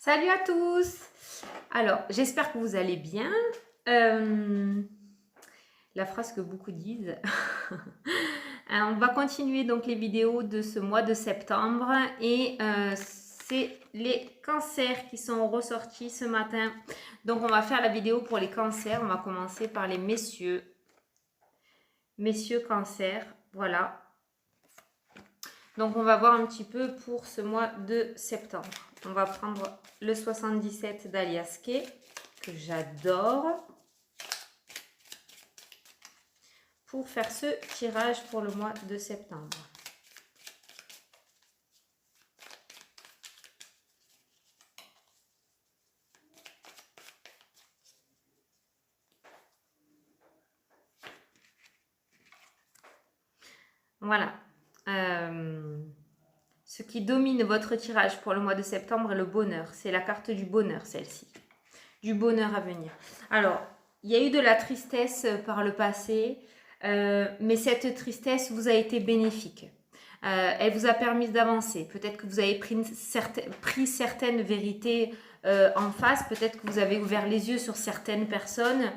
Salut à tous! Alors, j'espère que vous allez bien. La phrase que beaucoup disent. On va continuer donc les vidéos de ce mois de septembre et c'est les cancers qui sont ressortis ce matin. Donc, on va faire la vidéo pour les cancers. On va commencer par les messieurs. Messieurs cancers, voilà. Donc, on va voir un petit peu pour ce mois de septembre. On va prendre le 77 d'Alias Kay, que j'adore, pour faire ce tirage pour le mois de septembre. Voilà. Ce qui domine votre tirage pour le mois de septembre est le bonheur. C'est la carte du bonheur, celle-ci. Du bonheur à venir. Alors, il y a eu de la tristesse par le passé, mais cette tristesse vous a été bénéfique. Elle vous a permis d'avancer. Peut-être que vous avez pris certaines vérités en face. Peut-être que vous avez ouvert les yeux sur certaines personnes.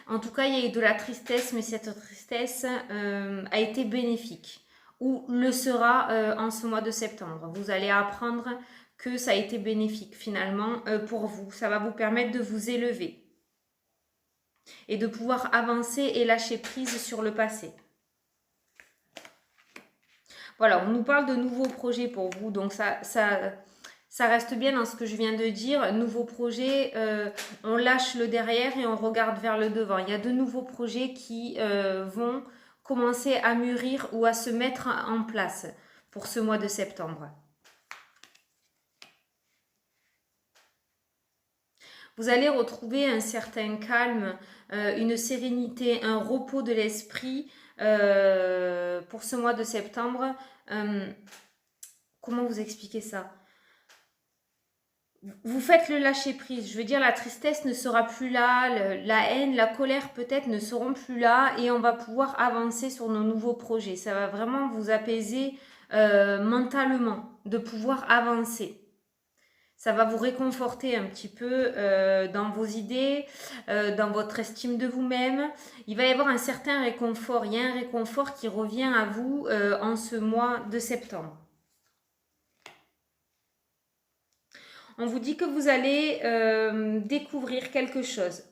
En tout cas, il y a eu de la tristesse, mais cette tristesse a été bénéfique. Ou le sera en ce mois de septembre. Vous allez apprendre que ça a été bénéfique finalement pour vous. Ça va vous permettre de vous élever et de pouvoir avancer et lâcher prise sur le passé. Voilà, on nous parle de nouveaux projets pour vous, donc ça reste bien dans ce que je viens de dire. Nouveaux projets, on lâche le derrière et on regarde vers le devant. Il y a de nouveaux projets qui vont commencer à mûrir ou à se mettre en place pour ce mois de septembre. Vous allez retrouver un certain calme, une sérénité, un repos de l'esprit pour ce mois de septembre. Comment vous expliquer ça? Vous faites le lâcher prise. Je veux dire, la tristesse ne sera plus là, la haine, la colère peut-être ne seront plus là et on va pouvoir avancer sur nos nouveaux projets. Ça va vraiment vous apaiser mentalement, de pouvoir avancer. Ça va vous réconforter un petit peu dans vos idées, dans votre estime de vous-même. Il va y avoir un certain réconfort. Il y a un réconfort qui revient à vous en ce mois de septembre. On vous dit que vous allez découvrir quelque chose.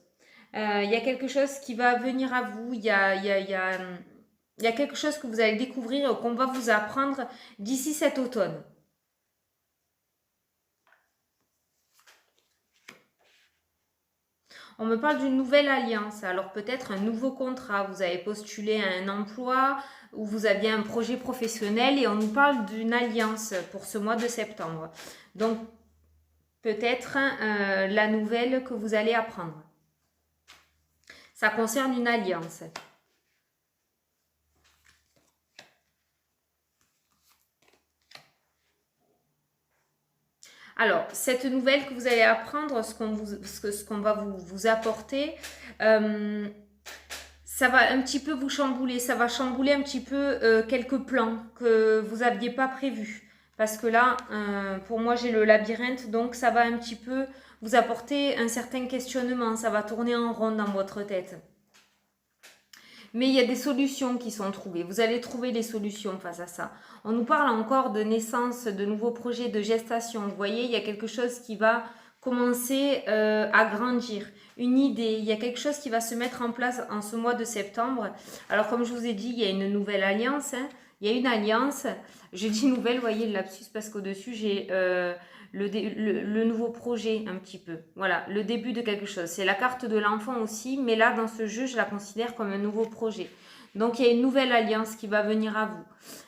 Il y a quelque chose qui va venir à vous. Il y a quelque chose que vous allez découvrir, qu'on va vous apprendre d'ici cet automne. On me parle d'une nouvelle alliance, alors peut-être un nouveau contrat, vous avez postulé à un emploi ou vous aviez un projet professionnel et on nous parle d'une alliance pour ce mois de septembre. Donc peut-être la nouvelle que vous allez apprendre. Ça concerne une alliance. Alors, cette nouvelle que vous allez apprendre, ce qu'on va vous apporter, ça va un petit peu vous chambouler. Ça va chambouler un petit peu quelques plans que vous n'aviez pas prévus. Parce que là, pour moi, j'ai le labyrinthe, donc ça va un petit peu vous apporter un certain questionnement. Ça va tourner en rond dans votre tête. Mais il y a des solutions qui sont trouvées. Vous allez trouver les solutions face à ça. On nous parle encore de naissance, de nouveaux projets, de gestation. Vous voyez, il y a quelque chose qui va commencer à grandir. Une idée, il y a quelque chose qui va se mettre en place en ce mois de septembre. Alors, comme je vous ai dit, il y a une nouvelle alliance. Hein. Il y a une alliance. Je dis nouvelle, vous voyez le lapsus, parce qu'au-dessus, j'ai le nouveau projet un petit peu. Voilà, le début de quelque chose. C'est la carte de l'enfant aussi, mais là, dans ce jeu, je la considère comme un nouveau projet. Donc, il y a une nouvelle alliance qui va venir à vous.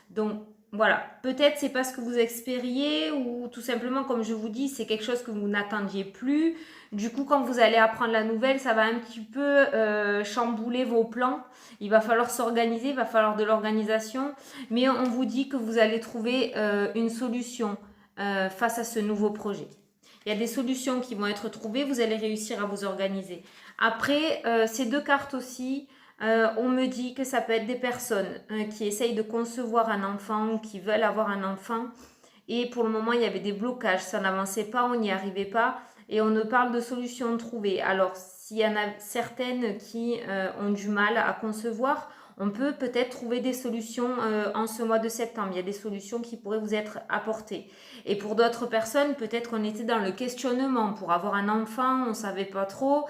Donc, voilà, peut-être c'est parce que vous espériez ou tout simplement, comme je vous dis, c'est quelque chose que vous n'attendiez plus. Du coup, quand vous allez apprendre la nouvelle, ça va un petit peu chambouler vos plans. Il va falloir s'organiser, il va falloir de l'organisation. Mais on vous dit que vous allez trouver une solution face à ce nouveau projet. Il y a des solutions qui vont être trouvées, vous allez réussir à vous organiser. Après, ces deux cartes aussi, on me dit que ça peut être des personnes qui essayent de concevoir un enfant ou qui veulent avoir un enfant Et pour le moment, il y avait des blocages, ça n'avançait pas, on n'y arrivait pas. Et on ne parle de solutions trouvées. Alors, s'il y en a certaines qui ont du mal à concevoir, on peut peut-être trouver des solutions en ce mois de septembre. Il y a des solutions qui pourraient vous être apportées. Et pour d'autres personnes, peut-être qu'on était dans le questionnement. Pour avoir un enfant, on ne savait pas trop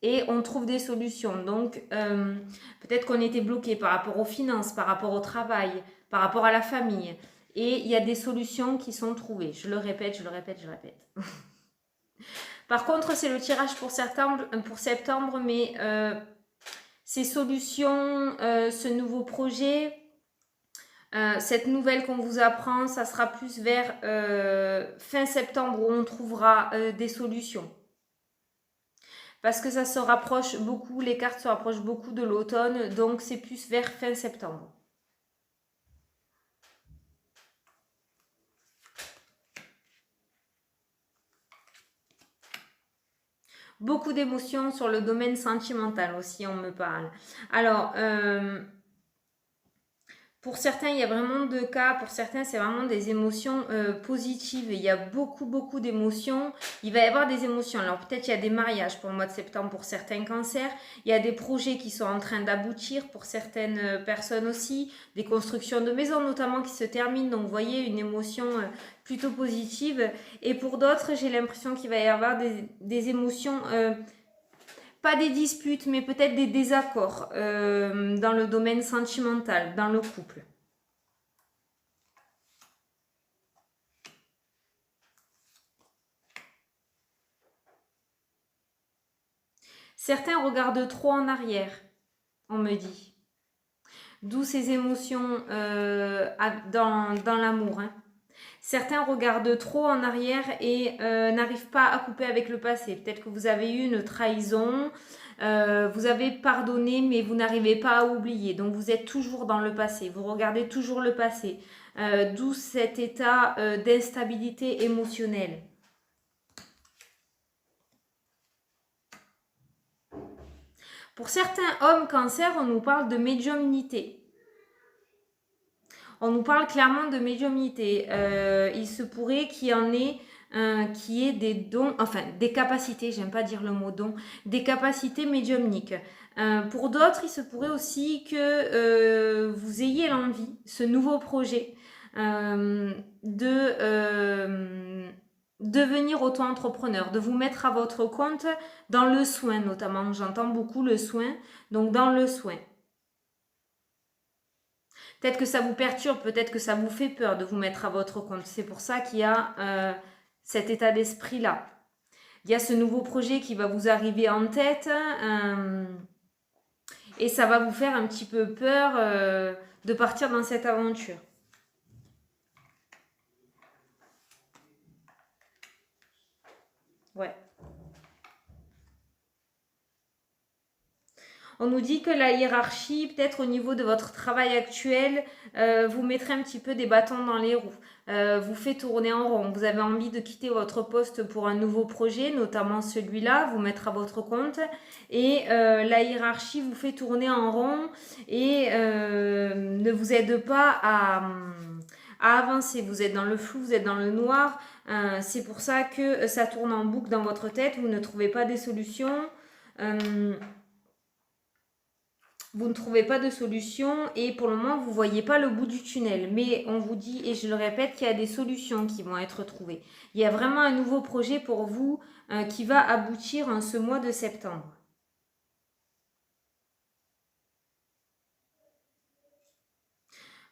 et on trouve des solutions. Donc, peut-être qu'on était bloqué par rapport aux finances, par rapport au travail, par rapport à la famille. Et il y a des solutions qui sont trouvées. Je le répète, je le répète, je le répète. Par contre, c'est le tirage pour septembre, mais ces solutions, ce nouveau projet, cette nouvelle qu'on vous apprend, ça sera plus vers fin septembre où on trouvera des solutions. Parce que ça se rapproche beaucoup, les cartes se rapprochent beaucoup de l'automne, donc c'est plus vers fin septembre. Beaucoup d'émotions sur le domaine sentimental aussi, on me parle. Alors, pour certains, il y a vraiment deux cas. Pour certains, c'est vraiment des émotions positives. Il y a beaucoup d'émotions. Il va y avoir des émotions. Alors peut-être il y a des mariages pour le mois de septembre pour certains cancers. Il y a des projets qui sont en train d'aboutir pour certaines personnes aussi. Des constructions de maisons notamment qui se terminent. Donc vous voyez, une émotion plutôt positive. Et pour d'autres, j'ai l'impression qu'il va y avoir des émotions... pas des disputes, mais peut-être des désaccords dans le domaine sentimental, dans le couple. Certains regardent trop en arrière, on me dit. D'où ces émotions dans l'amour. Hein. Certains regardent trop en arrière et n'arrivent pas à couper avec le passé. Peut-être que vous avez eu une trahison, vous avez pardonné, mais vous n'arrivez pas à oublier. Donc vous êtes toujours dans le passé, vous regardez toujours le passé. D'où cet état d'instabilité émotionnelle. Pour certains hommes cancer, on nous parle de médiumnité. On nous parle clairement de médiumnité. Il se pourrait qu'il y en ait qui ait des dons, enfin des capacités, j'aime pas dire le mot don, des capacités médiumniques. Pour d'autres, il se pourrait aussi que vous ayez l'envie, ce nouveau projet, de devenir auto-entrepreneur, de vous mettre à votre compte dans le soin notamment. J'entends beaucoup le soin, donc dans le soin. Peut-être que ça vous perturbe, peut-être que ça vous fait peur de vous mettre à votre compte. C'est pour ça qu'il y a cet état d'esprit-là. Il y a ce nouveau projet qui va vous arriver en tête et ça va vous faire un petit peu peur de partir dans cette aventure. Ouais. On nous dit que la hiérarchie, peut-être au niveau de votre travail actuel, vous mettrez un petit peu des bâtons dans les roues. Vous fait tourner en rond. Vous avez envie de quitter votre poste pour un nouveau projet, notamment celui-là, vous mettre à votre compte. Et la hiérarchie vous fait tourner en rond et ne vous aide pas à avancer. Vous êtes dans le flou, vous êtes dans le noir. C'est pour ça que ça tourne en boucle dans votre tête. Vous ne trouvez pas des solutions. Vous ne trouvez pas de solution et pour le moment, vous ne voyez pas le bout du tunnel. Mais on vous dit, et je le répète, qu'il y a des solutions qui vont être trouvées. Il y a vraiment un nouveau projet pour vous qui va aboutir en ce mois de septembre.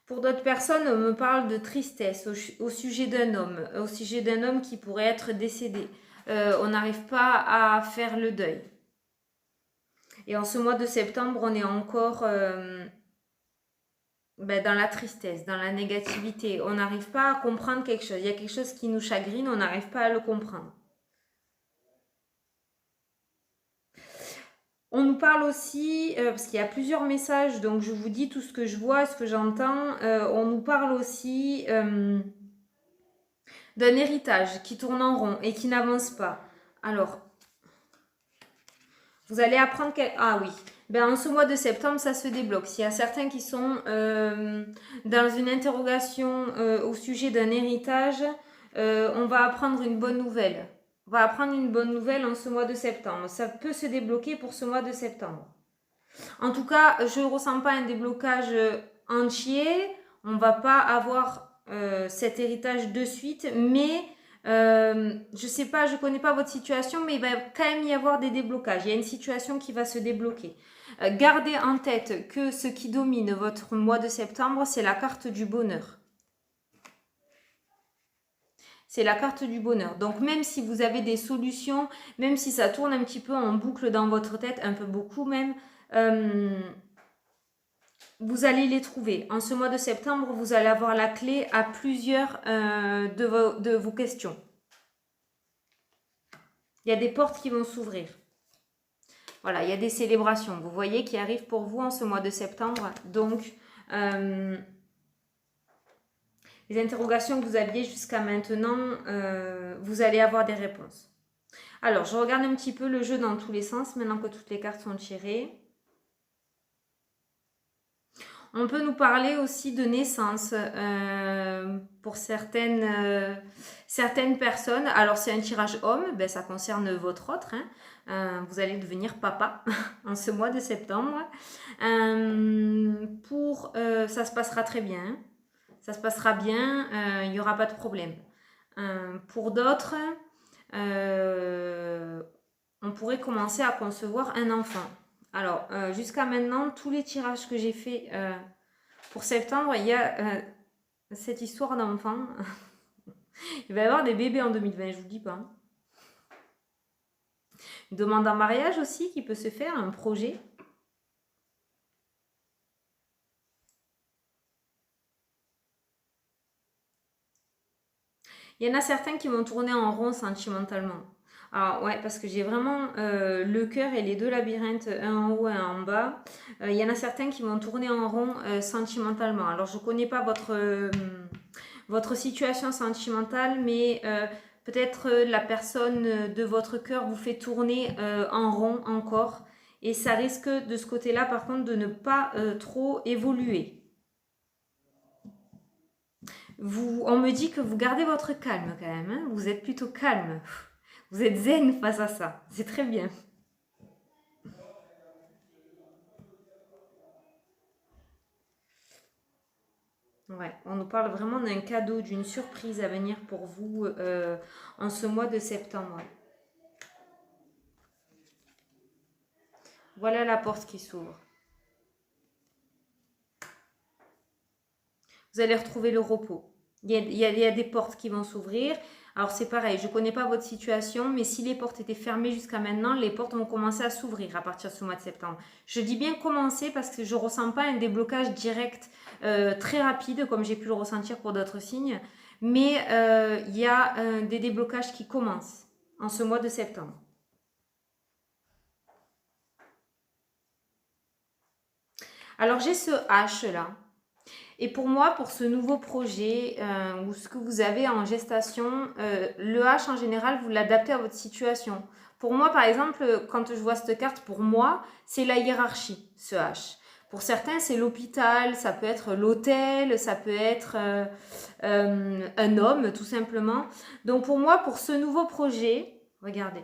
Pour d'autres personnes, on me parle de tristesse au sujet d'un homme qui pourrait être décédé. On n'arrive pas à faire le deuil. Et en ce mois de septembre, on est encore dans la tristesse, dans la négativité. On n'arrive pas à comprendre quelque chose. Il y a quelque chose qui nous chagrine, on n'arrive pas à le comprendre. On nous parle aussi, parce qu'il y a plusieurs messages, donc je vous dis tout ce que je vois, ce que j'entends. On nous parle aussi d'un héritage qui tourne en rond et qui n'avance pas. Alors, vous allez apprendre... Ah oui. Ben, en ce mois de septembre, ça se débloque. S'il y a certains qui sont dans une interrogation au sujet d'un héritage, on va apprendre une bonne nouvelle. On va apprendre une bonne nouvelle en ce mois de septembre. Ça peut se débloquer pour ce mois de septembre. En tout cas, je ne ressens pas un déblocage entier. On ne va pas avoir cet héritage de suite, mais je ne sais pas, je ne connais pas votre situation, mais il va quand même y avoir des déblocages. Il y a une situation qui va se débloquer. Gardez en tête que ce qui domine votre mois de septembre, c'est la carte du bonheur. C'est la carte du bonheur. Donc, même si vous avez des solutions, même si ça tourne un petit peu en boucle dans votre tête, un peu beaucoup même, vous allez les trouver. En ce mois de septembre, vous allez avoir la clé à plusieurs de vos questions. Il y a des portes qui vont s'ouvrir. Voilà, il y a des célébrations, vous voyez, qui arrivent pour vous en ce mois de septembre. Donc, les interrogations que vous aviez jusqu'à maintenant, vous allez avoir des réponses. Alors, je regarde un petit peu le jeu dans tous les sens, maintenant que toutes les cartes sont tirées. On peut nous parler aussi de naissance pour certaines personnes. Alors, c'est un tirage homme, ben, ça concerne votre autre. Vous allez devenir papa en ce mois de septembre. Ça se passera très bien. Ça se passera bien, il n'y aura pas de problème. Pour d'autres, on pourrait commencer à concevoir un enfant. Alors, jusqu'à maintenant, tous les tirages que j'ai faits pour septembre, il y a cette histoire d'enfant. Il va y avoir des bébés en 2020, je ne vous dis pas. Une demande en mariage aussi qui peut se faire, un projet. Il y en a certains qui vont tourner en rond sentimentalement. Alors ouais, parce que j'ai vraiment le cœur et les deux labyrinthes, un en haut et un en bas. Il y en a certains qui vont tourner en rond sentimentalement. Alors je ne connais pas votre situation sentimentale, mais peut-être la personne de votre cœur vous fait tourner en rond encore. Et ça risque de ce côté-là, par contre, de ne pas trop évoluer. On me dit que vous gardez votre calme quand même. Hein, vous êtes plutôt calme. Vous êtes zen face à ça. C'est très bien. Ouais, on nous parle vraiment d'un cadeau, d'une surprise à venir pour vous en ce mois de septembre. Voilà la porte qui s'ouvre. Vous allez retrouver le repos. Il y a des portes qui vont s'ouvrir. Alors c'est pareil, je ne connais pas votre situation, mais si les portes étaient fermées jusqu'à maintenant, les portes vont commencer à s'ouvrir à partir de ce mois de septembre. Je dis bien commencer parce que je ne ressens pas un déblocage direct très rapide, comme j'ai pu le ressentir pour d'autres signes. Mais il y a des déblocages qui commencent en ce mois de septembre. Alors j'ai ce H là. Et pour moi, pour ce nouveau projet ou ce que vous avez en gestation, le H en général, vous l'adaptez à votre situation. Pour moi, par exemple, quand je vois cette carte, pour moi, c'est la hiérarchie, ce H. Pour certains, c'est l'hôpital, ça peut être l'hôtel, ça peut être un homme, tout simplement. Donc pour moi, pour ce nouveau projet, regardez,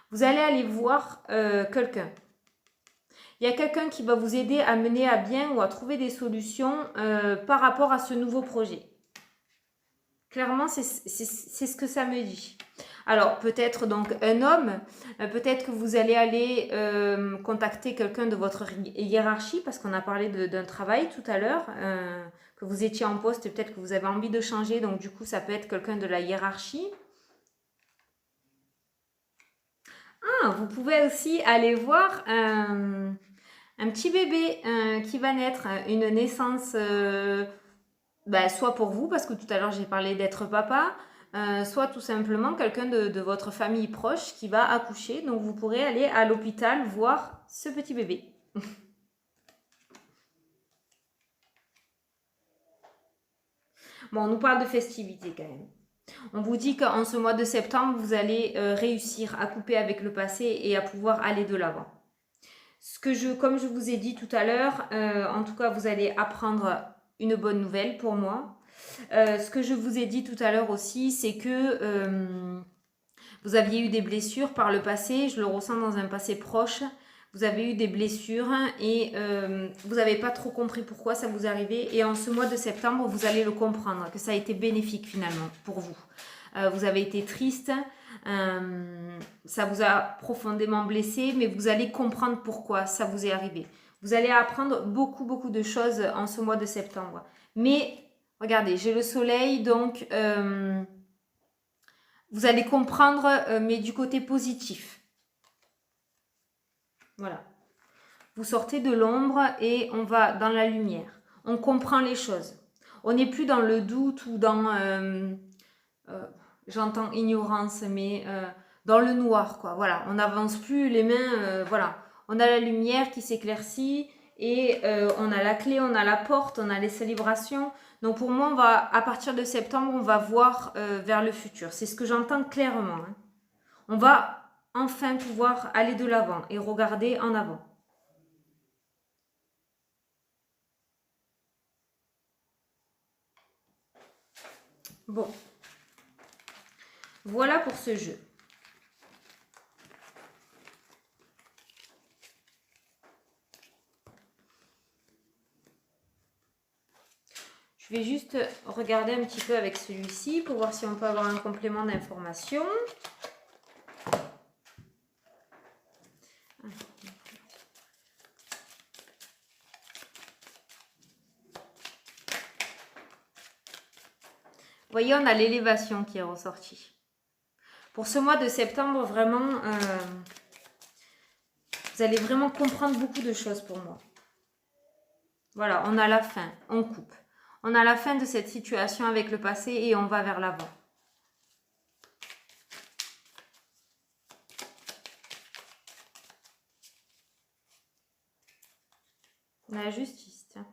vous allez aller voir quelqu'un. Il y a quelqu'un qui va vous aider à mener à bien ou à trouver des solutions par rapport à ce nouveau projet. Clairement, c'est ce que ça me dit. Alors, peut-être donc un homme, peut-être que vous allez aller contacter quelqu'un de votre hiérarchie, parce qu'on a parlé d'un travail tout à l'heure, que vous étiez en poste et peut-être que vous avez envie de changer, donc du coup, ça peut être quelqu'un de la hiérarchie. Ah, vous pouvez aussi aller voir un petit bébé qui va naître, une naissance, soit pour vous, parce que tout à l'heure j'ai parlé d'être papa, soit tout simplement quelqu'un de votre famille proche qui va accoucher. Donc vous pourrez aller à l'hôpital voir ce petit bébé. Bon, on nous parle de festivités quand même. On vous dit qu'en ce mois de septembre, vous allez réussir à couper avec le passé et à pouvoir aller de l'avant. Comme je vous ai dit tout à l'heure, en tout cas, vous allez apprendre une bonne nouvelle pour moi. Ce que je vous ai dit tout à l'heure aussi, c'est que vous aviez eu des blessures par le passé, je le ressens dans un passé proche. Vous avez eu des blessures et vous n'avez pas trop compris pourquoi ça vous arrivait. Et en ce mois de septembre, vous allez le comprendre, que ça a été bénéfique finalement pour vous. Vous avez été triste, ça vous a profondément blessé, mais vous allez comprendre pourquoi ça vous est arrivé. Vous allez apprendre beaucoup, beaucoup de choses en ce mois de septembre. Mais, regardez, j'ai le soleil, donc vous allez comprendre, mais du côté positif. Voilà. Vous sortez de l'ombre et on va dans la lumière. On comprend les choses. On n'est plus dans le doute ou dans... j'entends ignorance, mais dans le noir, quoi. Voilà, on n'avance plus les mains, voilà. On a la lumière qui s'éclaircit et on a la clé, on a la porte, on a les célébrations. Donc pour moi, à partir de septembre, on va voir vers le futur. C'est ce que j'entends clairement. Hein. On va enfin pouvoir aller de l'avant et regarder en avant. Bon. Voilà pour ce jeu. Je vais juste regarder un petit peu avec celui-ci pour voir si on peut avoir un complément d'information. Vous voyez, on a l'élévation qui est ressortie. Pour ce mois de septembre, vraiment, vous allez vraiment comprendre beaucoup de choses pour moi. Voilà, on a la fin, on coupe. On a la fin de cette situation avec le passé et on va vers l'avant. La justice, tiens.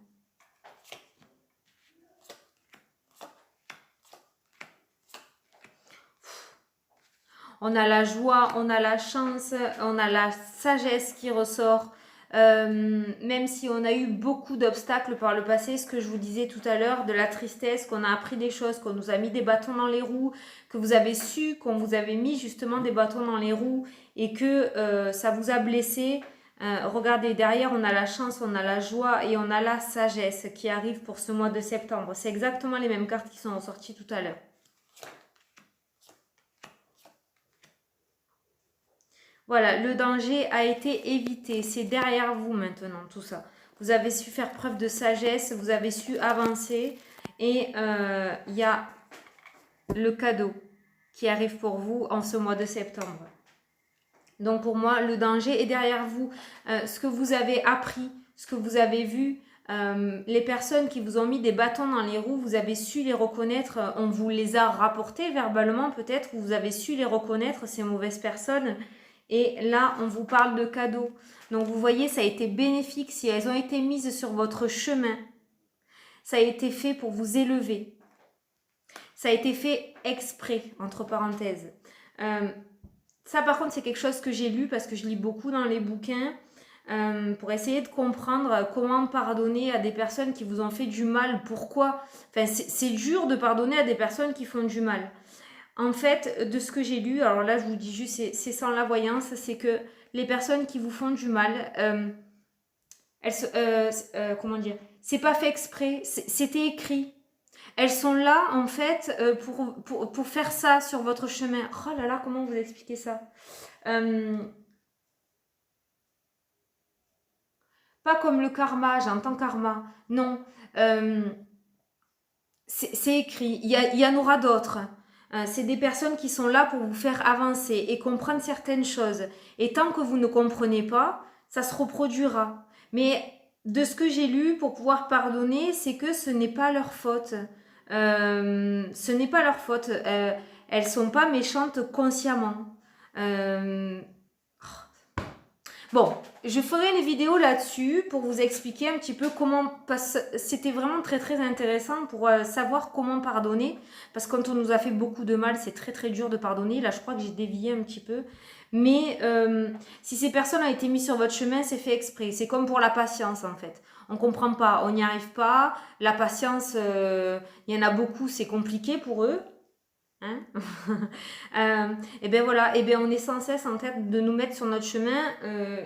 On a la joie, on a la chance, on a la sagesse qui ressort. Même si on a eu beaucoup d'obstacles par le passé, ce que je vous disais tout à l'heure, de la tristesse, qu'on a appris des choses, qu'on nous a mis des bâtons dans les roues, que vous avez su qu'on vous avait mis justement des bâtons dans les roues et que ça vous a blessé. Regardez, derrière, on a la chance, on a la joie et on a la sagesse qui arrive pour ce mois de septembre. C'est exactement les mêmes cartes qui sont ressorties tout à l'heure. Voilà, le danger a été évité. C'est derrière vous maintenant, tout ça. Vous avez su faire preuve de sagesse, vous avez su avancer. Et il y a le cadeau qui arrive pour vous en ce mois de septembre. Donc pour moi, le danger est derrière vous. Ce que vous avez appris, ce que vous avez vu, les personnes qui vous ont mis des bâtons dans les roues, vous avez su les reconnaître. On vous les a rapportés verbalement peut-être, vous avez su les reconnaître, ces mauvaises personnes. Et là, on vous parle de cadeaux. Donc, vous voyez, ça a été bénéfique si elles ont été mises sur votre chemin. Ça a été fait pour vous élever. Ça a été fait exprès, entre parenthèses. Ça, par contre, c'est quelque chose que j'ai lu parce que je lis beaucoup dans les bouquins pour essayer de comprendre comment pardonner à des personnes qui vous ont fait du mal. Pourquoi? Enfin, c'est dur de pardonner à des personnes qui font du mal. En fait, de ce que j'ai lu, alors là je vous dis juste, c'est sans la voyance, c'est que les personnes qui vous font du mal, comment dire, c'est pas fait exprès, c'était écrit. Elles sont là en fait pour faire ça sur votre chemin. Oh là là, comment vous expliquer ça? Pas comme le karma, j'entends karma. Non, c'est écrit. Il y en aura d'autres. C'est des personnes qui sont là pour vous faire avancer et comprendre certaines choses. Et tant que vous ne comprenez pas, ça se reproduira. Mais de ce que j'ai lu, pour pouvoir pardonner, c'est que ce n'est pas leur faute. Ce n'est pas leur faute. Elles sont pas méchantes consciemment. Bon, je ferai une vidéo là-dessus pour vous expliquer un petit peu comment... C'était vraiment très très intéressant pour savoir comment pardonner. Parce que quand on nous a fait beaucoup de mal, c'est très très dur de pardonner. Là, je crois que j'ai dévié un petit peu. Mais si ces personnes ont été mises sur votre chemin, c'est fait exprès. C'est comme pour la patience en fait. On ne comprend pas, on n'y arrive pas. La patience, il y en a beaucoup, c'est compliqué pour eux. Hein. Et bien voilà, et bien on est sans cesse en tête de nous mettre sur notre chemin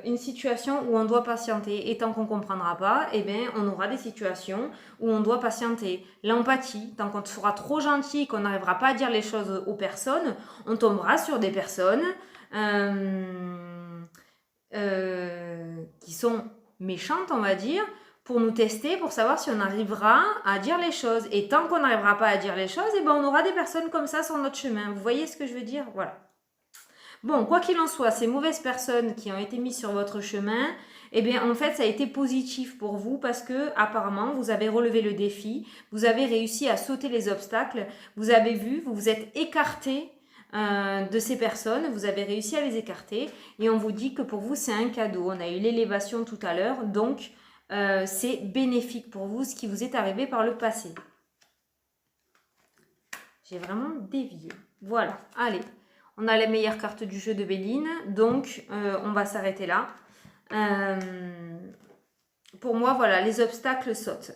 une situation où on doit patienter. Et tant qu'on ne comprendra pas, et bien on aura des situations où on doit patienter. L'empathie, tant qu'on sera trop gentil, qu'on n'arrivera pas à dire les choses aux personnes, on tombera sur des personnes qui sont méchantes, on va dire, pour nous tester, pour savoir si on arrivera à dire les choses. Et tant qu'on n'arrivera pas à dire les choses, eh ben on aura des personnes comme ça sur notre chemin. Vous voyez ce que je veux dire? Voilà. Bon, quoi qu'il en soit, ces mauvaises personnes qui ont été mises sur votre chemin, eh bien, en fait, ça a été positif pour vous parce que, apparemment, vous avez relevé le défi, vous avez réussi à sauter les obstacles, vous avez vu, vous vous êtes écarté de ces personnes, vous avez réussi à les écarter et on vous dit que pour vous, c'est un cadeau. On a eu l'élévation tout à l'heure, donc c'est bénéfique pour vous ce qui vous est arrivé par le passé. J'ai vraiment dévié. Voilà, allez. On a la meilleure carte du jeu de Béline, donc on va s'arrêter là. Pour moi, voilà, les obstacles sautent.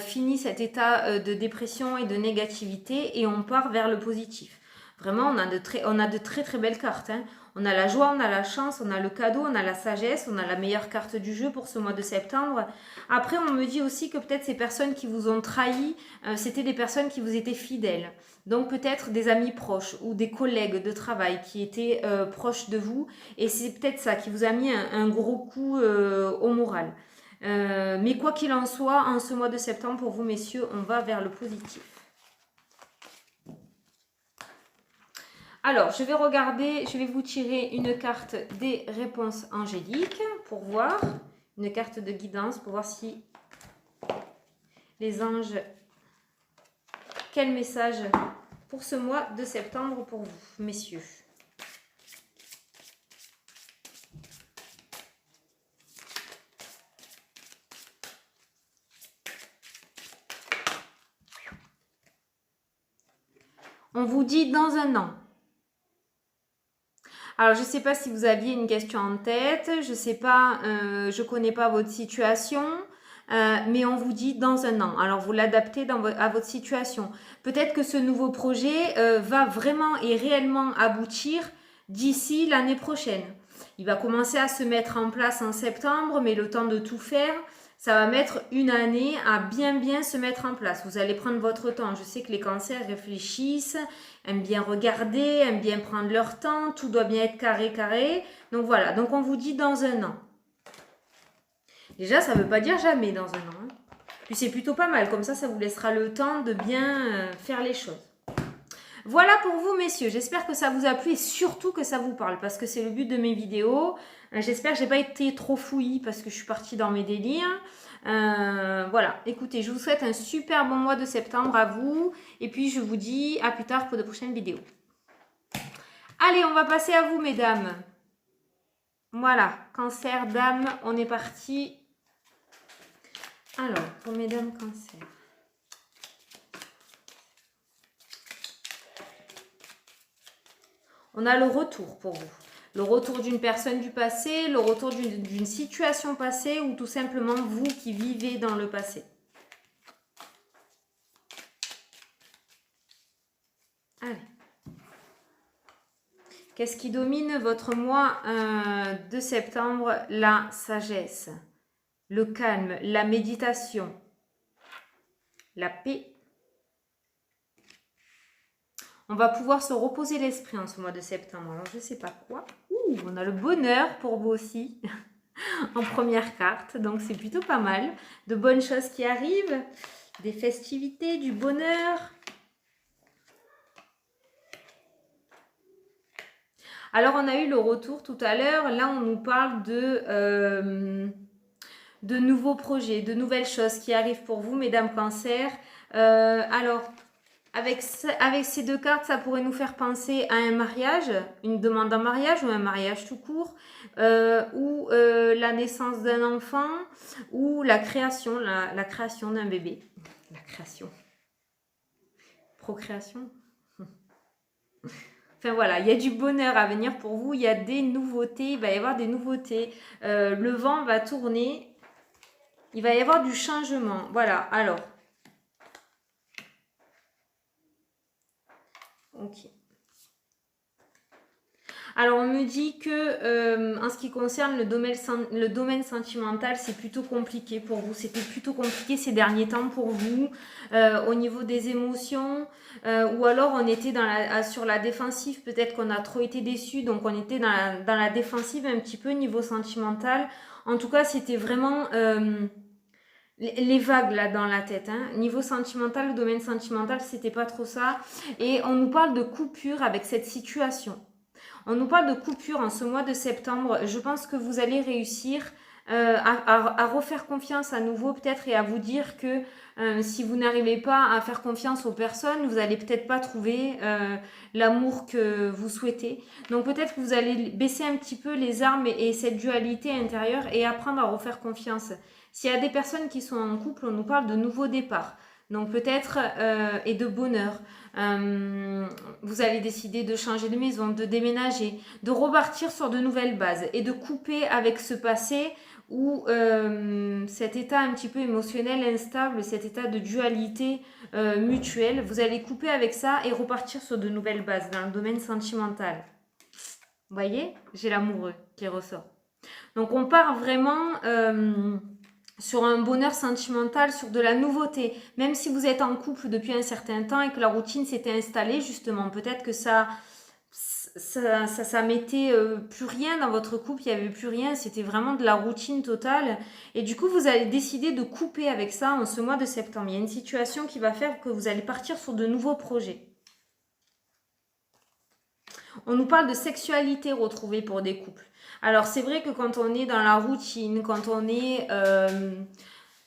Fini cet état de dépression et de négativité et on part vers le positif. Vraiment, on a de très très belles cartes. On a la joie, on a la chance, on a le cadeau, on a la sagesse, on a la meilleure carte du jeu pour ce mois de septembre. Après, on me dit aussi que peut-être ces personnes qui vous ont trahi, c'était des personnes qui vous étaient fidèles. Donc peut-être des amis proches ou des collègues de travail qui étaient proches de vous. Et c'est peut-être ça qui vous a mis un gros coup au moral. Mais quoi qu'il en soit, en ce mois de septembre, pour vous, messieurs, on va vers le positif. Alors, je vais regarder, je vais vous tirer une carte des réponses angéliques pour voir, une carte de guidance pour voir si les anges, quel message pour ce mois de septembre pour vous, messieurs. On vous dit dans un an. Alors, je ne sais pas si vous aviez une question en tête, je ne sais pas, je ne connais pas votre situation, mais on vous dit dans un an. Alors, vous l'adaptez à votre situation. Peut-être que ce nouveau projet va vraiment et réellement aboutir d'ici l'année prochaine. Il va commencer à se mettre en place en septembre, mais le temps de tout faire, ça va mettre une année à bien se mettre en place. Vous allez prendre votre temps. Je sais que les cancers réfléchissent, aiment bien regarder, aiment bien prendre leur temps. Tout doit bien être carré. Donc voilà, donc on vous dit dans un an. Déjà, ça ne veut pas dire jamais dans un an. Puis c'est plutôt pas mal. Comme ça vous laissera le temps de bien faire les choses. Voilà pour vous, messieurs. J'espère que ça vous a plu et surtout que ça vous parle parce que c'est le but de mes vidéos. J'espère que je n'ai pas été trop fouillie parce que je suis partie dans mes délires. Voilà, écoutez, je vous souhaite un super bon mois de septembre à vous. Et puis, je vous dis à plus tard pour de prochaines vidéos. Allez, on va passer à vous, mesdames. Voilà, cancer, dame, on est parti. Alors, pour mesdames cancer. On a le retour pour vous. Le retour d'une personne du passé, le retour d'une situation passée ou tout simplement vous qui vivez dans le passé. Allez. Qu'est-ce qui domine votre mois de septembre? La sagesse, le calme, la méditation, la paix. On va pouvoir se reposer l'esprit en ce mois de septembre. Alors, je ne sais pas quoi. Ouh, on a le bonheur pour vous aussi en première carte. Donc, c'est plutôt pas mal. De bonnes choses qui arrivent. Des festivités, du bonheur. Alors, on a eu le retour tout à l'heure. Là, on nous parle de nouveaux projets, de nouvelles choses qui arrivent pour vous, mesdames cancer. Alors... Avec ces deux cartes, ça pourrait nous faire penser à un mariage, une demande en mariage ou un mariage tout court, ou la naissance d'un enfant, ou la création, la création d'un bébé. La création. Procréation. Enfin voilà, il y a du bonheur à venir pour vous, il y a des nouveautés, il va y avoir des nouveautés. Le vent va tourner, il va y avoir du changement. Voilà, alors. Ok. Alors on me dit que en ce qui concerne le domaine sentimental, c'est plutôt compliqué pour vous. C'était plutôt compliqué ces derniers temps pour vous au niveau des émotions, ou alors on était sur la défensive. Peut-être qu'on a trop été déçus, donc on était dans la défensive un petit peu niveau sentimental. En tout cas, c'était vraiment les vagues là dans la tête. Hein. Niveau sentimental, le domaine sentimental, c'était pas trop ça. Et on nous parle de coupure avec cette situation. On nous parle de coupure en ce mois de septembre. Je pense que vous allez réussir à refaire confiance à nouveau peut-être et à vous dire que si vous n'arrivez pas à faire confiance aux personnes, vous n'allez peut-être pas trouver l'amour que vous souhaitez. Donc peut-être que vous allez baisser un petit peu les armes et cette dualité intérieure et apprendre à refaire confiance. S'il y a des personnes qui sont en couple, on nous parle de nouveaux départs. Donc peut-être et de bonheur. Vous allez décider de changer de maison, de déménager, de repartir sur de nouvelles bases et de couper avec ce passé où cet état un petit peu émotionnel instable, cet état de dualité mutuelle, vous allez couper avec ça et repartir sur de nouvelles bases dans le domaine sentimental. Vous voyez, j'ai l'amoureux qui ressort. Donc on part vraiment sur un bonheur sentimental, sur de la nouveauté. Même si vous êtes en couple depuis un certain temps et que la routine s'était installée, justement, peut-être que ça mettait plus rien dans votre couple, il n'y avait plus rien, c'était vraiment de la routine totale. Et du coup, vous allez décider de couper avec ça en ce mois de septembre. Il y a une situation qui va faire que vous allez partir sur de nouveaux projets. On nous parle de sexualité retrouvée pour des couples. Alors c'est vrai que quand on est dans la routine, quand on est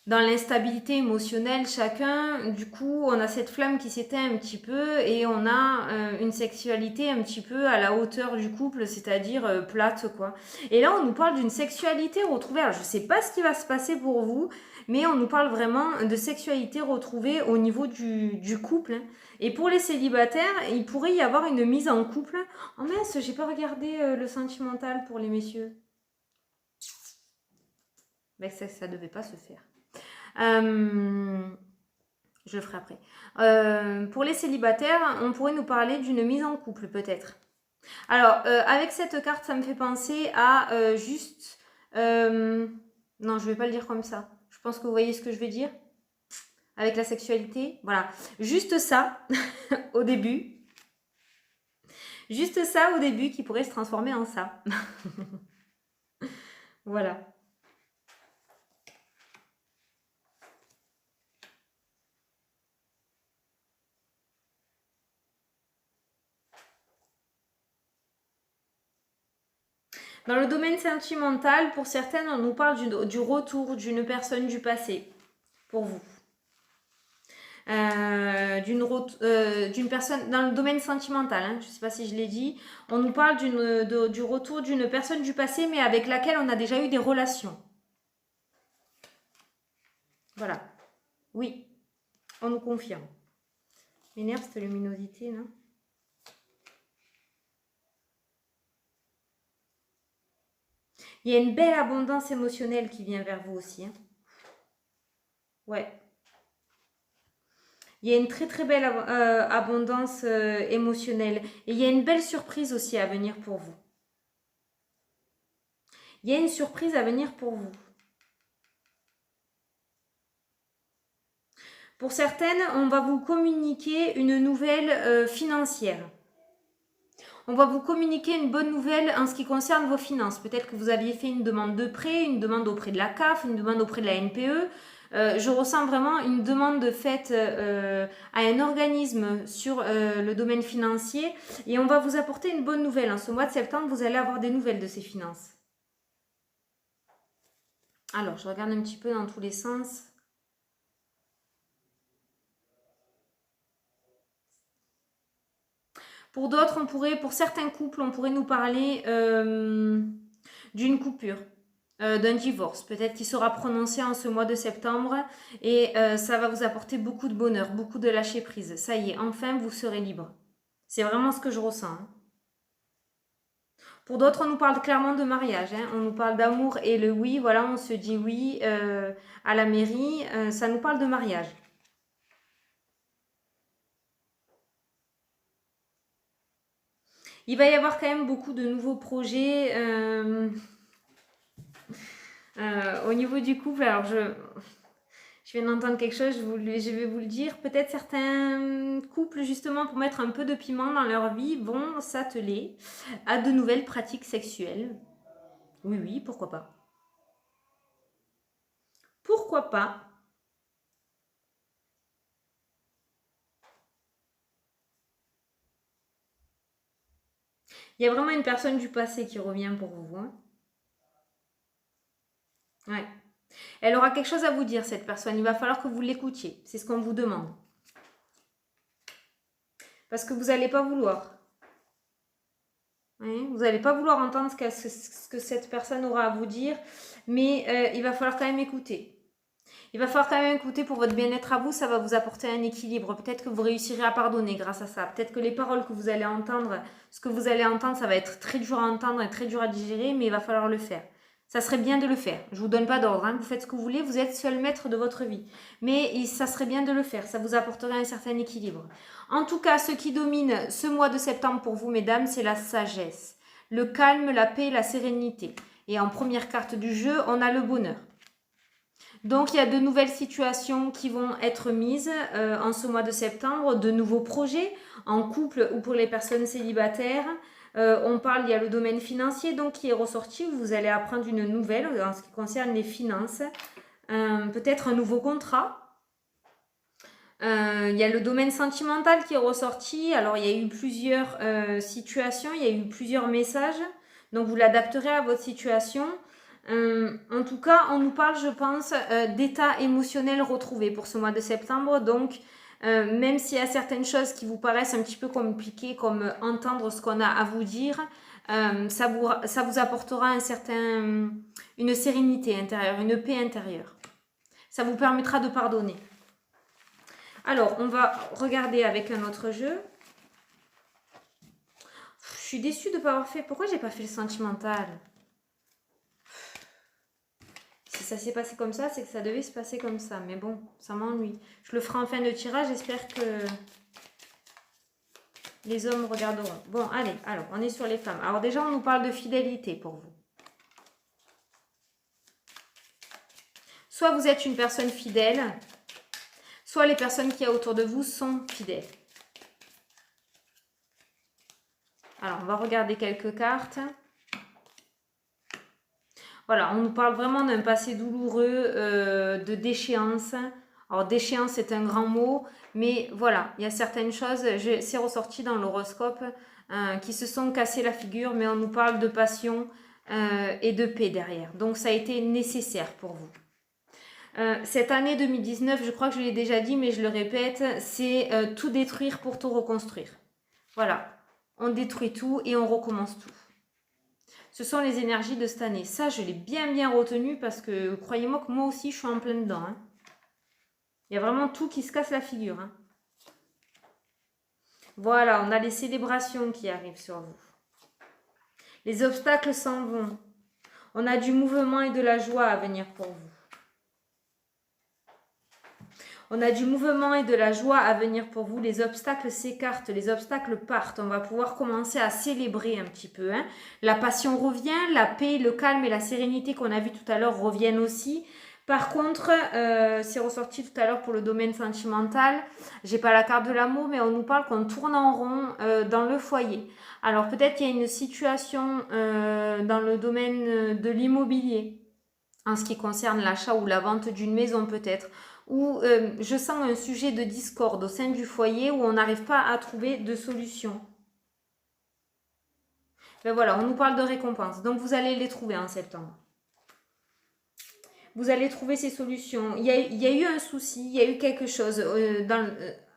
dans l'instabilité émotionnelle chacun, du coup on a cette flamme qui s'éteint un petit peu et on a une sexualité un petit peu à la hauteur du couple, c'est-à-dire plate quoi. Et là on nous parle d'une sexualité retrouvée. Alors je sais pas ce qui va se passer pour vous, mais on nous parle vraiment de sexualité retrouvée au niveau du couple. Hein. Et pour les célibataires, il pourrait y avoir une mise en couple. Oh mince, j'ai pas regardé le sentimental pour les messieurs. Ben, ça devait pas se faire. Je le ferai après. Pour les célibataires, on pourrait nous parler d'une mise en couple peut-être. Alors, avec cette carte, ça me fait penser à juste... non, je vais pas le dire comme ça. Je pense que vous voyez ce que je veux dire. Avec la sexualité, voilà. Juste ça, au début. Juste ça, au début, qui pourrait se transformer en ça. Voilà. Dans le domaine sentimental, pour certaines, on nous parle du retour d'une personne du passé. Pour vous. D'une personne dans le domaine sentimental, hein, je ne sais pas si je l'ai dit, on nous parle du retour d'une personne du passé mais avec laquelle on a déjà eu des relations. Voilà. Oui, on nous confirme. M'énerve cette luminosité, non? Il y a une belle abondance émotionnelle qui vient vers vous aussi. Hein. Ouais. Il y a une très très belle abondance émotionnelle. Et il y a une belle surprise aussi à venir pour vous. Il y a une surprise à venir pour vous. Pour certaines, on va vous communiquer une nouvelle financière. On va vous communiquer une bonne nouvelle en ce qui concerne vos finances. Peut-être que vous aviez fait une demande de prêt, une demande auprès de la CAF, une demande auprès de la NPE. Je ressens vraiment une demande faite à un organisme sur le domaine financier et on va vous apporter une bonne nouvelle. En ce mois de septembre, vous allez avoir des nouvelles de ces finances. Alors, je regarde un petit peu dans tous les sens. Pour d'autres, pour certains couples, on pourrait nous parler d'une coupure, d'un divorce. Peut-être qu'il sera prononcé en ce mois de septembre et ça va vous apporter beaucoup de bonheur, beaucoup de lâcher prise. Ça y est, enfin, vous serez libre. C'est vraiment ce que je ressens. Hein. Pour d'autres, on nous parle clairement de mariage. Hein. On nous parle d'amour et le oui, voilà, on se dit oui à la mairie. Ça nous parle de mariage. Il va y avoir quand même beaucoup de nouveaux projets au niveau du couple. Alors, je viens d'entendre quelque chose, je vais vous le dire. Peut-être certains couples, justement, pour mettre un peu de piment dans leur vie, vont s'atteler à de nouvelles pratiques sexuelles. Oui, oui, pourquoi pas. Pourquoi pas? Il y a vraiment une personne du passé qui revient pour vous. Hein. Ouais. Elle aura quelque chose à vous dire, cette personne. Il va falloir que vous l'écoutiez. C'est ce qu'on vous demande. Parce que vous n'allez pas vouloir. Oui, vous n'allez pas vouloir entendre ce que cette personne aura à vous dire. Mais il va falloir quand même écouter. Il va falloir quand même écouter pour votre bien-être à vous. Ça va vous apporter un équilibre. Peut-être que vous réussirez à pardonner grâce à ça. Peut-être que les paroles que vous allez entendre, ce que vous allez entendre, ça va être très dur à entendre et très dur à digérer. Mais il va falloir le faire. Ça serait bien de le faire. Je ne vous donne pas d'ordre. Hein. Vous faites ce que vous voulez. Vous êtes seul maître de votre vie. Mais ça serait bien de le faire. Ça vous apporterait un certain équilibre. En tout cas, ce qui domine ce mois de septembre pour vous, mesdames, c'est la sagesse. Le calme, la paix, la sérénité. Et en première carte du jeu, on a le bonheur. Donc, il y a de nouvelles situations qui vont être mises en ce mois de septembre, de nouveaux projets en couple ou pour les personnes célibataires. Il y a le domaine financier donc qui est ressorti. Vous allez apprendre une nouvelle en ce qui concerne les finances. Peut-être un nouveau contrat. Il y a le domaine sentimental qui est ressorti. Alors, il y a eu plusieurs situations, il y a eu plusieurs messages. Donc, vous l'adapterez à votre situation. En tout cas, on nous parle, je pense, d'état émotionnel retrouvé pour ce mois de septembre. Donc, même s'il y a certaines choses qui vous paraissent un petit peu compliquées, comme entendre ce qu'on a à vous dire, ça vous apportera une sérénité intérieure, une paix intérieure. Ça vous permettra de pardonner. Alors, on va regarder avec un autre jeu. Je suis déçue de ne pas avoir fait... Pourquoi j'ai pas fait le sentimental ? Si ça s'est passé comme ça, c'est que ça devait se passer comme ça. Mais bon, ça m'ennuie. Je le ferai en fin de tirage. J'espère que les hommes regarderont. Bon, allez. Alors, on est sur les femmes. Alors déjà, on nous parle de fidélité pour vous. Soit vous êtes une personne fidèle, soit les personnes qui y a autour de vous sont fidèles. Alors, on va regarder quelques cartes. Voilà, on nous parle vraiment d'un passé douloureux, de déchéance. Alors, déchéance, c'est un grand mot, mais voilà, il y a certaines choses, c'est ressorti dans l'horoscope, qui se sont cassées la figure, mais on nous parle de passion et de paix derrière. Donc, ça a été nécessaire pour vous. Cette année 2019, je crois que je l'ai déjà dit, mais je le répète, c'est tout détruire pour tout reconstruire. Voilà, on détruit tout et on recommence tout. Ce sont les énergies de cette année. Ça, je l'ai bien retenu parce que, croyez-moi que moi aussi, je suis en plein dedans. Hein. Il y a vraiment tout qui se casse la figure. Hein. Voilà, on a les célébrations qui arrivent sur vous. Les obstacles s'en vont. On a du mouvement et de la joie à venir pour vous. On a du mouvement et de la joie à venir pour vous. Les obstacles s'écartent, les obstacles partent. On va pouvoir commencer à célébrer un petit peu. Hein. La passion revient, la paix, le calme et la sérénité qu'on a vu tout à l'heure reviennent aussi. Par contre, c'est ressorti tout à l'heure pour le domaine sentimental. J'ai pas la carte de l'amour, mais on nous parle qu'on tourne en rond dans le foyer. Alors peut-être qu'il y a une situation dans le domaine de l'immobilier, en ce qui concerne l'achat ou la vente d'une maison peut-être, où je sens un sujet de discorde au sein du foyer où on n'arrive pas à trouver de solution. Ben voilà, on nous parle de récompenses. Donc vous allez les trouver en septembre. Vous allez trouver ces solutions. Il y a eu un souci, il y a eu quelque chose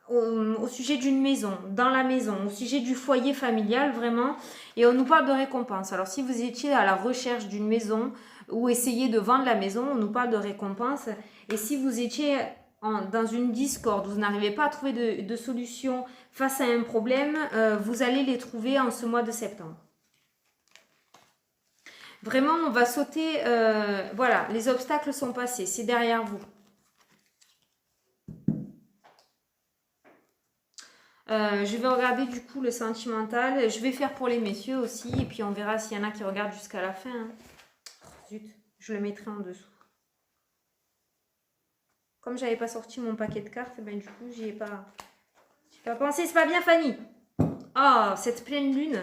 au sujet d'une maison, dans la maison, au sujet du foyer familial vraiment, et on nous parle de récompense. Alors si vous étiez à la recherche d'une maison ou essayez de vendre la maison, on nous parle de récompense, et si vous étiez dans une discorde, vous n'arrivez pas à trouver de solution face à un problème, vous allez les trouver en ce mois de septembre. Vraiment, on va sauter, voilà, les obstacles sont passés, c'est derrière vous. Je vais regarder du coup le sentimental. Je vais faire pour les messieurs aussi. Et puis on verra s'il y en a qui regardent jusqu'à la fin. Hein. Oh, zut, je le mettrai en dessous. Comme j'avais pas sorti mon paquet de cartes, ben du coup j'y ai pas pensé. C'est pas bien Fanny. Oh, cette pleine lune.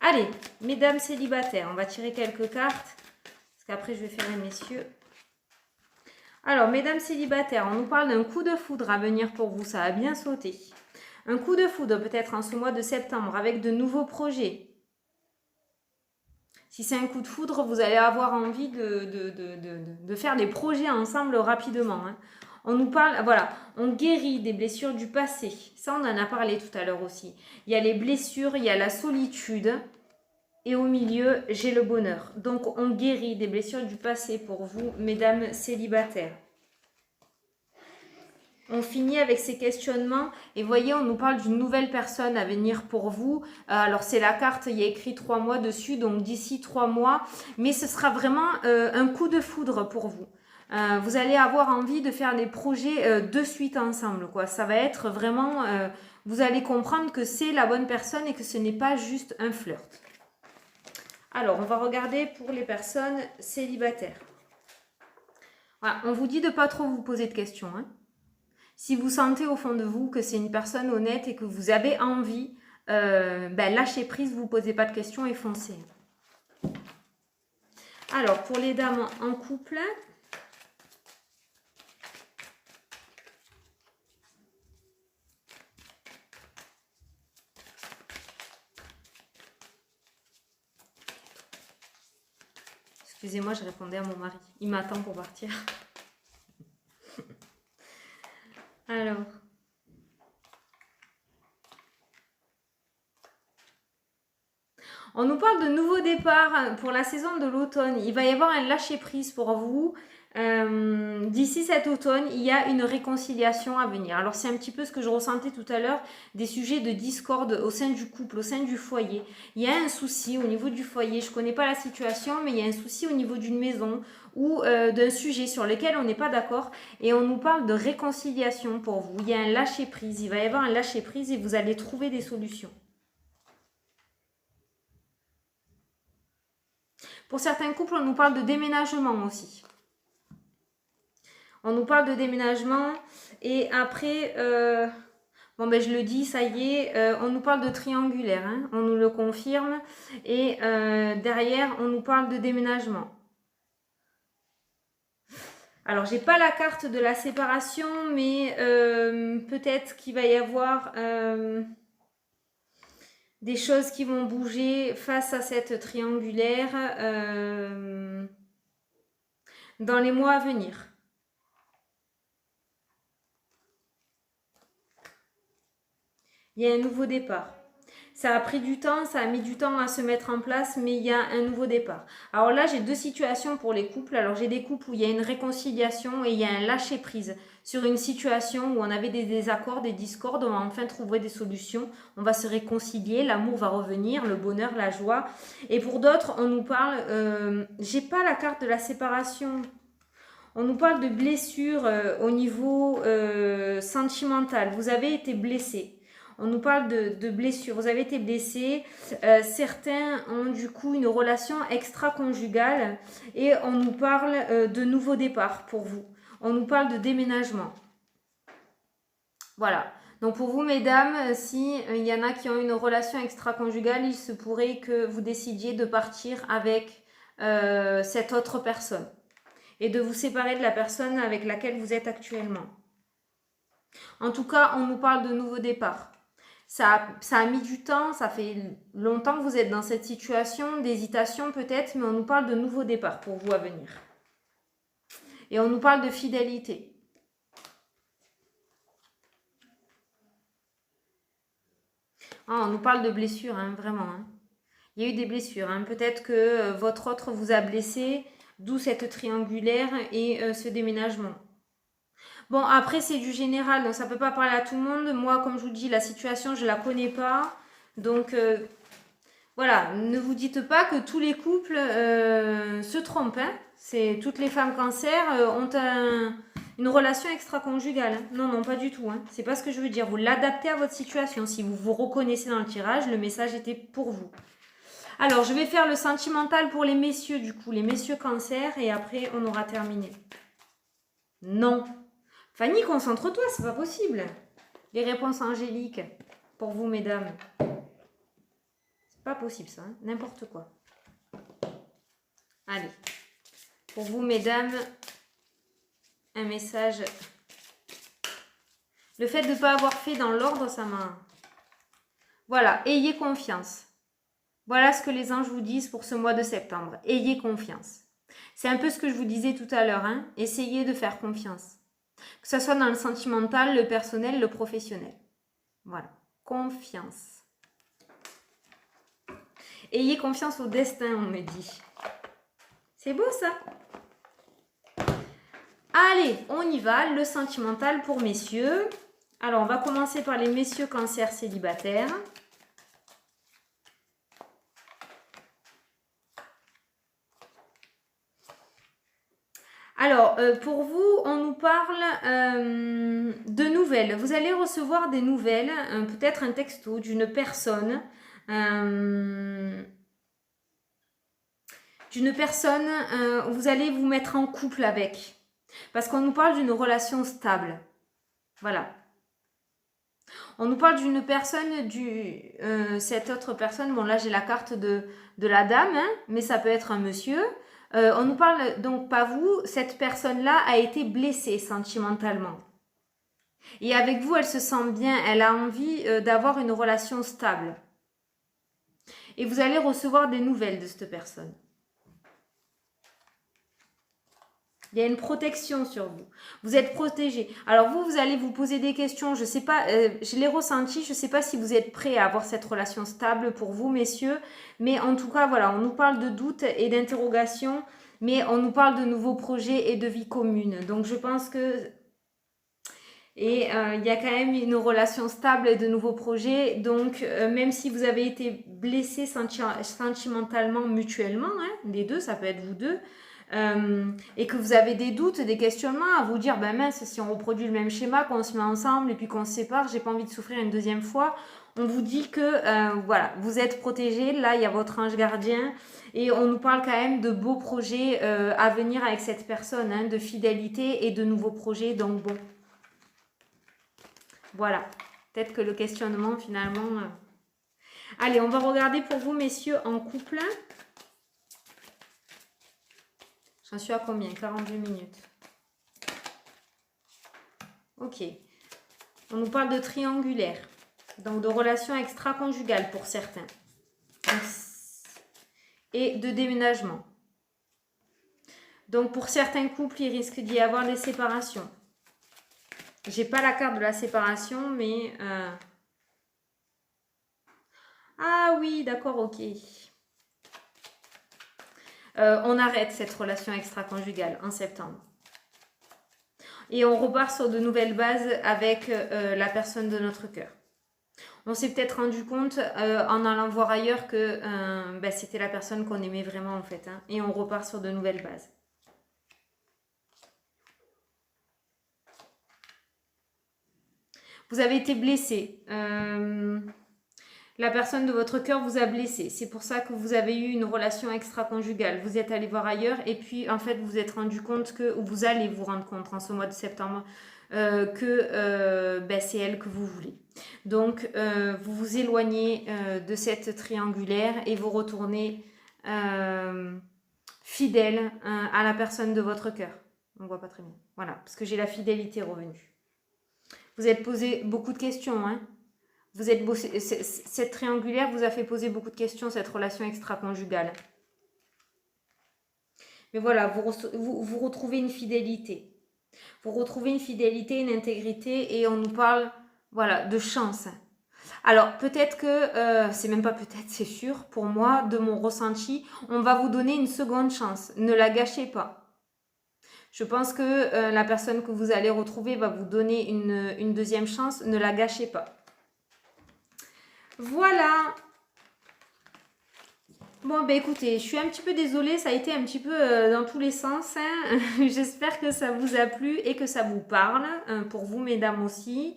Allez, mesdames célibataires, on va tirer quelques cartes. Parce qu'après je vais faire les messieurs. Alors, mesdames célibataires, on nous parle d'un coup de foudre à venir pour vous, ça a bien sauté. Un coup de foudre peut-être en ce mois de septembre avec de nouveaux projets. Si c'est un coup de foudre, vous allez avoir envie de faire des projets ensemble rapidement. Hein. On nous parle, voilà, on guérit des blessures du passé. Ça, on en a parlé tout à l'heure aussi. Il y a les blessures, il y a la solitude. Et au milieu, j'ai le bonheur. Donc, on guérit des blessures du passé pour vous, mesdames célibataires. On finit avec ces questionnements. Et voyez, on nous parle d'une nouvelle personne à venir pour vous. Alors, c'est la carte, il y a écrit 3 mois dessus. Donc, d'ici 3 mois. Mais ce sera vraiment un coup de foudre pour vous. Vous allez avoir envie de faire des projets de suite ensemble. Quoi. Ça va être vraiment... vous allez comprendre que c'est la bonne personne et que ce n'est pas juste un flirt. Alors, on va regarder pour les personnes célibataires. Voilà, on vous dit de ne pas trop vous poser de questions. Hein. Si vous sentez au fond de vous que c'est une personne honnête et que vous avez envie, lâchez prise, vous ne posez pas de questions et foncez. Alors, pour les dames en couple... Excusez-moi, je répondais à mon mari. Il m'attend pour partir. Alors. On nous parle de nouveaux départs pour la saison de l'automne. Il va y avoir un lâcher-prise pour vous. D'ici cet automne, il y a une réconciliation à venir. Alors, c'est un petit peu ce que je ressentais tout à l'heure, des sujets de discorde au sein du couple, au sein du foyer. Il y a un souci au niveau du foyer. Je ne connais pas la situation, mais il y a un souci au niveau d'une maison ou d'un sujet sur lequel on n'est pas d'accord. Et on nous parle de réconciliation pour vous. Il y a un lâcher-prise. Il va y avoir un lâcher-prise et vous allez trouver des solutions. Pour certains couples, on nous parle de déménagement aussi. On nous parle de déménagement et après, je le dis, ça y est, on nous parle de triangulaire, hein, on nous le confirme. Et derrière, on nous parle de déménagement. Alors, j'ai pas la carte de la séparation, mais peut-être qu'il va y avoir des choses qui vont bouger face à cette triangulaire dans les mois à venir. Il y a un nouveau départ. Ça a pris du temps, ça a mis du temps à se mettre en place, mais il y a un nouveau départ. Alors là, j'ai deux situations pour les couples. Alors j'ai des couples où il y a une réconciliation et il y a un lâcher-prise sur une situation où on avait des désaccords, des discordes. On va enfin trouver des solutions. On va se réconcilier, l'amour va revenir, le bonheur, la joie. Et pour d'autres, on nous parle... j'ai pas la carte de la séparation. On nous parle de blessures au niveau sentimental. Vous avez été blessé. On nous parle de blessures. Vous avez été blessé. Certains ont du coup une relation extra-conjugale. Et on nous parle de nouveaux départs pour vous. On nous parle de déménagement. Voilà. Donc pour vous, mesdames, si il y en a qui ont une relation extra-conjugale, il se pourrait que vous décidiez de partir avec cette autre personne. Et de vous séparer de la personne avec laquelle vous êtes actuellement. En tout cas, on nous parle de nouveaux départs. Ça a mis du temps, ça fait longtemps que vous êtes dans cette situation, d'hésitation peut-être, mais on nous parle de nouveaux départs pour vous à venir. Et on nous parle de fidélité. Ah, on nous parle de blessures, hein, vraiment. Hein. Il y a eu des blessures. Hein. Peut-être que votre autre vous a blessé, d'où cette triangulaire et ce déménagement. Bon, après, c'est du général, donc ça ne peut pas parler à tout le monde. Moi, comme je vous dis, la situation, je ne la connais pas. Donc, voilà, ne vous dites pas que tous les couples se trompent. Hein. Toutes les femmes cancer ont une relation extra-conjugale. Hein. Non, non, pas du tout. Hein. C'est pas ce que je veux dire. Vous l'adaptez à votre situation. Si vous vous reconnaissez dans le tirage, le message était pour vous. Alors, je vais faire le sentimental pour les messieurs, du coup. Les messieurs cancer. Et après, on aura terminé. Non. Fanny, concentre-toi, c'est pas possible. Les réponses angéliques pour vous, mesdames. C'est pas possible, ça. Hein. N'importe quoi. Allez. Pour vous, mesdames, un message. Le fait de ne pas avoir fait dans l'ordre, ça m'a... Voilà, ayez confiance. Voilà ce que les anges vous disent pour ce mois de septembre. Ayez confiance. C'est un peu ce que je vous disais tout à l'heure. Hein. Essayez de faire confiance. Que ce soit dans le sentimental, le personnel, le professionnel. Voilà. Confiance. Ayez confiance au destin, on me dit. C'est beau, ça. Allez, on y va. Le sentimental pour messieurs. Alors, on va commencer par les messieurs cancer célibataires. Alors, pour vous, on nous parle de nouvelles. Vous allez recevoir des nouvelles, peut-être un texto d'une personne. Vous allez vous mettre en couple avec. Parce qu'on nous parle d'une relation stable. Voilà. On nous parle d'une personne, cette autre personne, bon là j'ai la carte de la dame, hein, mais ça peut être un monsieur. On nous parle, donc pas vous, cette personne-là a été blessée sentimentalement. Et avec vous, elle se sent bien, elle a envie d'avoir une relation stable. Et vous allez recevoir des nouvelles de cette personne. Il y a une protection sur vous. Vous êtes protégé. Alors vous allez vous poser des questions. Je ne sais pas, je l'ai ressenti. Je ne sais pas si vous êtes prêts à avoir cette relation stable pour vous, messieurs. Mais en tout cas, voilà, on nous parle de doutes et d'interrogations. Mais on nous parle de nouveaux projets et de vie commune. Donc je pense que... Et il y a quand même une relation stable et de nouveaux projets. Donc même si vous avez été blessés sentimentalement, mutuellement, hein, les deux, ça peut être vous deux, et que vous avez des doutes, des questionnements, à vous dire, ben mince, si on reproduit le même schéma, qu'on se met ensemble et puis qu'on se sépare, j'ai pas envie de souffrir une deuxième fois. On vous dit que voilà, vous êtes protégés. Là, il y a votre ange gardien et on nous parle quand même de beaux projets à venir avec cette personne, hein, de fidélité et de nouveaux projets. Donc bon, voilà. Peut-être que le questionnement finalement... Allez, on va regarder pour vous, messieurs, en couple. J'en suis à combien? 42 minutes. Ok. On nous parle de triangulaire. Donc de relations extra-conjugales pour certains. Et de déménagement. Donc pour certains couples, il risque d'y avoir des séparations. J'ai pas la carte de la séparation, mais... Ah oui, d'accord, ok. On arrête cette relation extra-conjugale en septembre. Et on repart sur de nouvelles bases avec la personne de notre cœur. On s'est peut-être rendu compte en allant voir ailleurs que c'était la personne qu'on aimait vraiment en fait. Hein, et on repart sur de nouvelles bases. Vous avez été blessé. La personne de votre cœur vous a blessé. C'est pour ça que vous avez eu une relation extra-conjugale. Vous êtes allé voir ailleurs et puis en fait vous vous êtes rendu compte que, ou vous allez vous rendre compte en ce mois de septembre, que c'est elle que vous voulez. Donc vous vous éloignez de cette triangulaire et vous retournez fidèle à la personne de votre cœur. On ne voit pas très bien. Voilà, parce que j'ai la fidélité revenue. Vous êtes posé beaucoup de questions, hein. Cette triangulaire vous a fait poser beaucoup de questions, cette relation extra-conjugale. Mais voilà, vous retrouvez une fidélité. Vous retrouvez une fidélité, une intégrité et on nous parle, voilà, de chance. Alors, peut-être que, c'est même pas peut-être, c'est sûr, pour moi, de mon ressenti, on va vous donner une seconde chance. Ne la gâchez pas. Je pense que la personne que vous allez retrouver va vous donner une deuxième chance. Ne la gâchez pas. Voilà. Bon, ben écoutez, je suis un petit peu désolée, ça a été un petit peu dans tous les sens, hein. J'espère que ça vous a plu et que ça vous parle, pour vous mesdames aussi.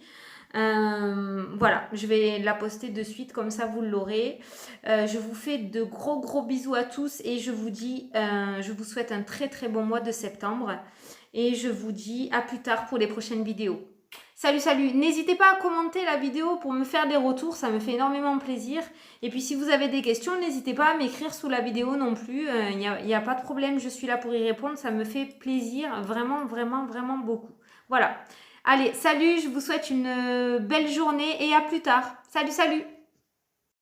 Voilà, je vais la poster de suite, comme ça vous l'aurez. Je vous fais de gros bisous à tous et je vous dis, je vous souhaite un très bon mois de septembre. Et je vous dis à plus tard pour les prochaines vidéos. Salut. N'hésitez pas à commenter la vidéo pour me faire des retours, ça me fait énormément plaisir. Et puis si vous avez des questions, n'hésitez pas à m'écrire sous la vidéo non plus. Il n'y a pas de problème, je suis là pour y répondre. Ça me fait plaisir, vraiment beaucoup. Voilà. Allez, salut, je vous souhaite une belle journée et à plus tard. Salut.